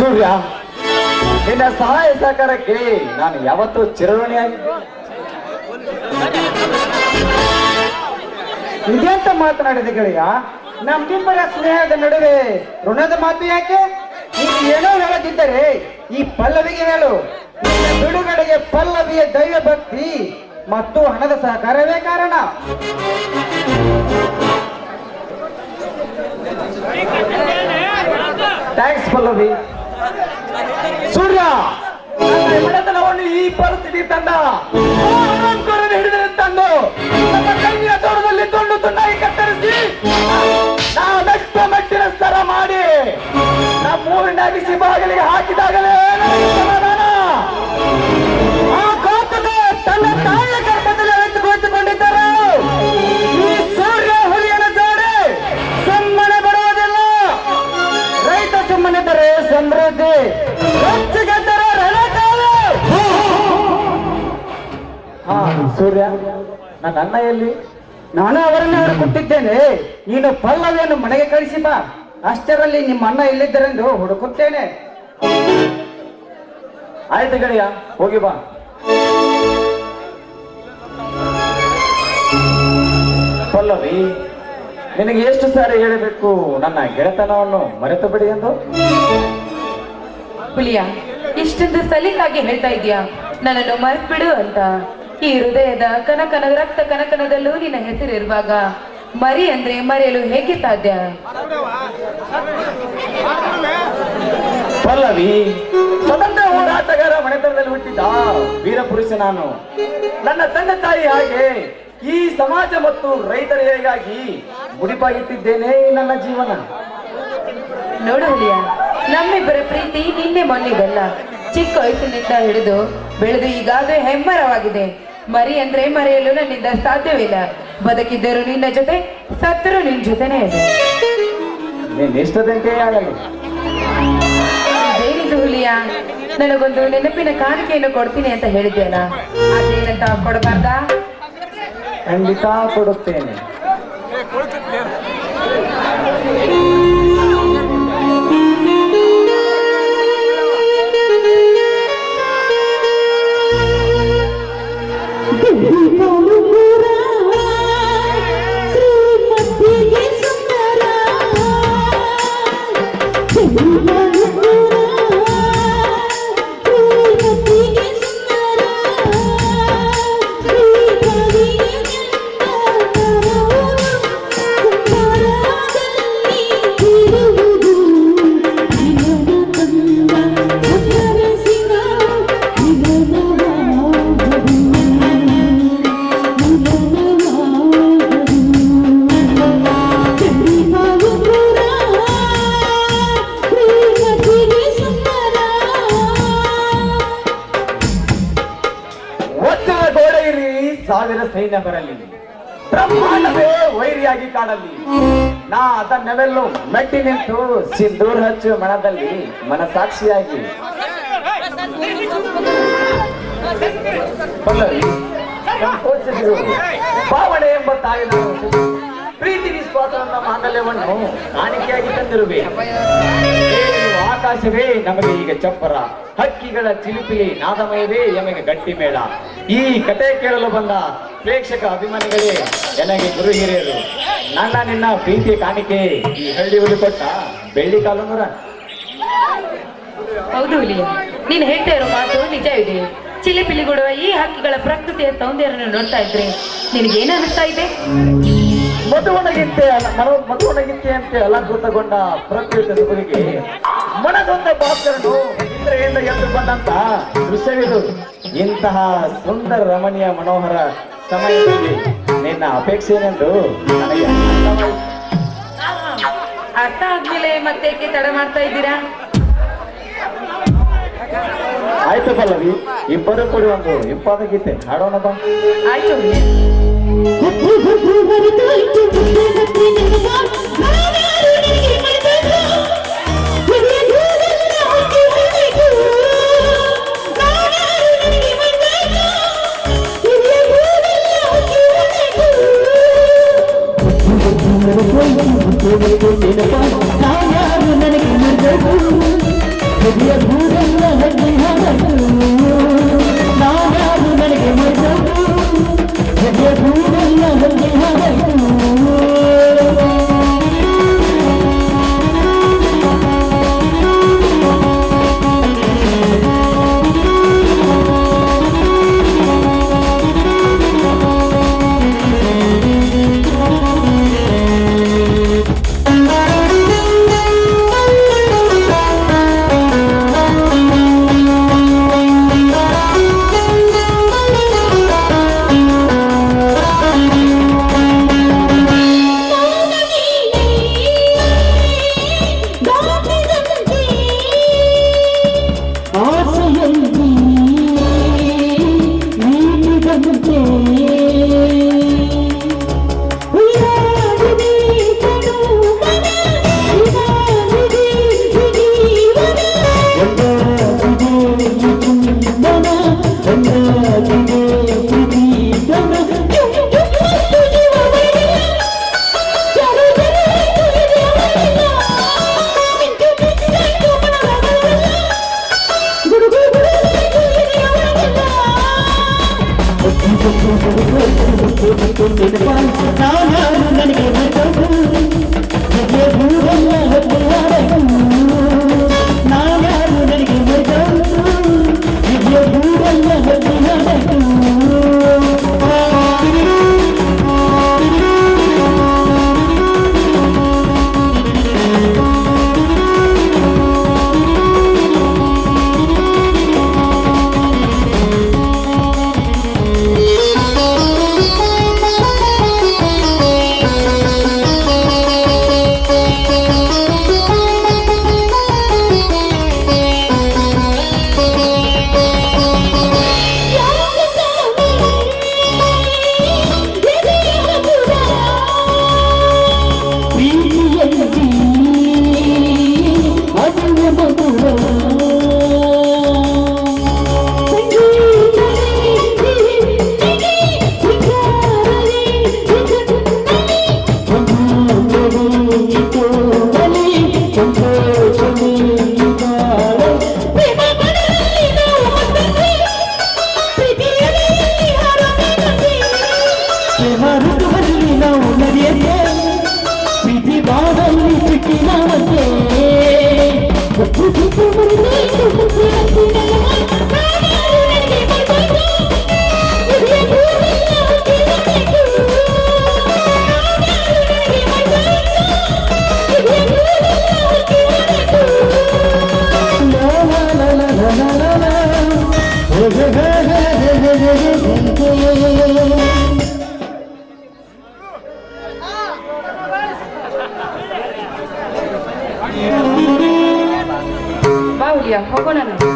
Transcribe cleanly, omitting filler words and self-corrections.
ಸೂರ್ಯ, ನಿನ್ನ ಸಹಾಯ ಸಹಕಾರಕ್ಕೆ ನಾನು ಯಾವತ್ತೂ ಚಿರಋಣಿಯಾಗಿದ್ದೆ. ಇದೆಂತ ಮಾತನಾಡಿದ ಗೆಳೆಯ? ನಮ್ಮಿಬ್ಬರ ಸ್ನೇಹದ ನಡುವೆ ಋಣದ ಮಾತು ಯಾಕೆ? ನೀನು ಏನೋ ಹೇಳದಿದ್ದರೆ ಈ ಪಲ್ಲವಿಗೆ ಹೇಳು. ನಿನ್ನ ಬಿಡುಗಡೆಗೆ ಪಲ್ಲವಿಯ ದೈವ ಭಕ್ತಿ ಮತ್ತು ಹಣದ ಸಹಕಾರವೇ ಕಾರಣ. ಥ್ಯಾಂಕ್ಸ್ ಪಲ್ಲವಿ. ಸೂರ್ಯ, ನನ್ನ ಮನೆತನವನ್ನು ಈ ಪರಿಸ್ಥಿತಿ ತಂದ ಹಿಡಿದ ತಂದು ನಮ್ಮ ಕೈಯ ದೂರದಲ್ಲಿ ತುಂಡು ತುಂಡಾಗಿ ಕತ್ತರಿಸಿ ನಾವೆಷ್ಟ ಮಟ್ಟಿನ ಸ್ತರ ಮಾಡಿ ನಮ್ಮೂರಿನ ಬಿಸಿ ಬಾಗಿಲಿಗೆ ಹಾಕಿದಾಗಲೇ ನನಗೆ ಸಮಾಧಾನ. ಆ ಕಾತುಕ ತನ್ನ ತಾಯಿಯ ಗರ್ಭದಲ್ಲಿ ಅಳೆದುಕೊಂಡಿದ್ದರು. ಈ ಸೂರ್ಯ ಹುಲಿಯನ ಜಾಡೆ ಸುಮ್ಮನೆ ಬರುವುದಿಲ್ಲ. ರೈತ ಸುಮ್ಮನಿದ್ದರೆ ಸಮೃದ್ಧಿ, ಹೆಚ್ಚಿಗೆದ್ದರೆ ರಣಕಾಲ. ಹಾ ಸೂರ್ಯ, ನನ್ನ ಅಣ್ಣ ಎಲ್ಲಿ? ನಾನು ಅವರನ್ನೇ ಹುಡುಕುತ್ತಿದ್ದೇನೆ. ನೀನು ಪಲ್ಲವಿಯನ್ನು ಮನೆಗೆ ಕಳಿಸಿ ಬಾ. ಅಷ್ಟರಲ್ಲಿ ನಿಮ್ಮ ಅಣ್ಣ ಎಲ್ಲಿದ್ದರೆಂದು ಹುಡುಕುತ್ತೇನೆ. ಆಯ್ತು ಗೆಳೆಯ, ಹೋಗಿ ಬಾ. ಪಲ್ಲವಿ, ನಿನಗೆ ಎಷ್ಟು ಸಾರಿ ಹೇಳಬೇಕು ನನ್ನ ಗೆಳೆತನವನ್ನು ಮರೆತು ಬಿಡಿ ಎಂದು? ಹುಲಿಯ, ಇಷ್ಟೊಂದು ಸಲೀಕಾಗಿ ಹೇಳ್ತಾ ಇದೀಯಾ ನನ್ನನ್ನು ಮರೆತ್ಬಿಡು ಅಂತ. ಈ ಹೃದಯದ ಕನಕನದ ರಕ್ತ ಕನಕನದಲ್ಲೂ ನಿನ್ನ ಹೆಸರಿರುವಾಗ ಮರಿ ಅಂದ್ರೆ ಮರೆಯಲು ಹೇಗೆ ಸಾಧ್ಯ? ಪಲ್ಲವಿ, ಸ್ವತಂತ್ರ ಹೋರಾಟಗಾರ ಮನೆತನದಲ್ಲಿ ಹುಟ್ಟಿದ ವೀರಪುರುಷ ನಾನು. ನನ್ನ ತಂದೆ ತಾಯಿ ಹಾಗೆ ಈ ಸಮಾಜ ಮತ್ತು ರೈತರಿಗಾಗಿ ಮುಡಿಪಾಗಿಟ್ಟಿದ್ದೇನೆ ನನ್ನ ಜೀವನ. ನೋಡು ಹುಲಿಯ, ನಮ್ಮಿಬ್ಬರ ಪ್ರೀತಿ ನಿನ್ನೆ ಮೊನ್ನೆದಲ್ಲ. ಚಿಕ್ಕ ವಯಸ್ಸಿನಿಂದ ಹಿಡಿದು ಬೆಳೆದು ಈಗಾಗಲೇ ಹೆಮ್ಮರವಾಗಿದೆ. ಮರಿ ಅಂದ್ರೆ ಮರೆಯಲು ನನ್ನಿಂದ ಸಾಧ್ಯವಿಲ್ಲ. ಬದುಕಿದ್ದರೂ ನಿನ್ನ ಜೊತೆ, ಸತ್ತರೂ ನಿನ್ ಜೊತೆನೇ ಇದೆ. ನೀನ್ ಇಷ್ಟದಂತೆ ಆಗಲಿ. ಇದೇನಿದು ಹುಲಿಯ, ನನಗೊಂದು ನೆನಪಿನ ಕಾಣಿಕೆಯನ್ನು ಕೊಡ್ತೀನಿ ಅಂತ ಹೇಳಿದ್ಯಲ್ಲ, ಅದೇನಂತ ಕೊಡಬಾರ್ದಾ? ಖಂಡಿತ ಕೊಡುತ್ತೇನೆ. ಸಾವಿರ ಸೈನ್ಯ ಬರಲಿ, ಬ್ರಹ್ಮಾಂಡವೇ ವೈರಿಯಾಗಿ ಕಾಡಲಿ, ನಾ ಅದನ್ನೆಲ್ಲೂ ಮೆಟ್ಟಿ ನಿಂತು ಸಿಂಧೂರ್ ಹಚ್ಚು ಮನದಲ್ಲಿ ಮನಸಾಕ್ಷಿಯಾಗಿ. ಭಾವನೆ ಎಂಬ ತಾಯಿನ ಪ್ರೀತಿ ವಿಶ್ವಾಸವನ್ನ ಮಾಂಗಲ್ಯವನ್ನು ಕಾಣಿಕೆಯಾಗಿ ತಂದಿರುವೆ. ಆಕಾಶವೇ ನಮಗೆ ಈಗ ಚಪ್ಪರ, ಹಕ್ಕಿಗಳ ಚಿಲಿಪಿಲಿ ನಾದಮಯವೇ ಎಮಗೆ ಗಟ್ಟಿ ಮೇಳ. ಈ ಕತೆ ಕೇಳಲು ಬಂದ ಪ್ರೇಕ್ಷಕ ಅಭಿಮಾನಿಗಳೇ ನನಗೆ ಗುರು ಹಿರಿಯರು. ನನ್ನ ನಿನ್ನ ಪ್ರೀತಿ ಕಾಣಿಕೆ ಈ ಹಳ್ಳಿ ಹುಲಿ ಕೊಟ್ಟ ಬೆಳ್ಳಿ ಕಾಲುಂಗುರ. ಹೌದು ಹುಲಿಯ, ನೀನು ಹೇಳ್ತಾ ಇರೋ ಮಾತು ನಿಜ ಇದೆ. ಚಿಲಿಪಿಲಿಗುಡುವ ಈ ಹಕ್ಕಿಗಳ ಪ್ರಕೃತಿಯ ಸೌಂದರ್ಯವನ್ನು ನೋಡ್ತಾ ಇದ್ರೆ ನಿನಗೇನು ಅನಿಸ್ತಾ ಇದೆ? ಮಧುವಣಗಿತ್ತೆಯಂತೆ ಅಲಂಕೃತಗೊಂಡ ಪ್ರಕೃತಿ ಸುಖರಿಗೆ ಮನದೊಂದ ಭಾಸ್ಕರನು ಇಂದ್ರೆಯಿಂದ ಎದ್ದು ಬಂದಂತ ದೃಶ್ಯವಿದು. ಇಂತಹ ಸುಂದರ ರಮಣೀಯ ಮನೋಹರ ಸಮಯದಲ್ಲಿ ನಿನ್ನ ಅಪೇಕ್ಷೆ ಏನೆಂದು ನನಗೆ ಅರ್ಥ ಆದ್ಮೇಲೆ ಮತ್ತೆ ತಡ ಮಾಡ್ತಾ ಇದ್ದೀರಾ? ಆಯ್ತು ಪಲ್ಲವಿ, ಇಬ್ಬರು ಕೂಡಿ ಒಂದು ಇಂಪಾದ ಗೀತೆ ಹಾಡೋಣ ಬಾ. ಆಯ್ತು. ಹೃದಯ ಭೂಗಲ್ಲ ಹಳ್ಳಿ ಹಾಡಲು ನಾವ್ಯಾರು ನನಗೆ ಮರೆತು ಹೃದಯ ಭೂಗಲ್ಲ ಹಳ್ಳಿ ಹಾಡಲು ನಾವ್ಯಾರು ನನಗೆ ಮರೆತು ಹೃದಯ ಭೂಗಲ್ಲ ಹಳ್ಳಿ ಹಾಡಲು ನಾವ್ಯಾರು ನನಗೆ ಮರೆತು ಹೃದಯ ಭೂಗಲ್ಲ ಹಳ್ಳಿ ಹಾಡಲು ಋತುವಲ್ಲಿ ನಾವು ನಡೆಯದೆ ಪ್ರೀತಿ ಬಾದಲ್ಲಿ ಸಿಕ್ಕಿನ ಮಧ್ಯೆ ಬಾ ಹುಲಿಯ ಹೋಗೋಣ ನಾವು.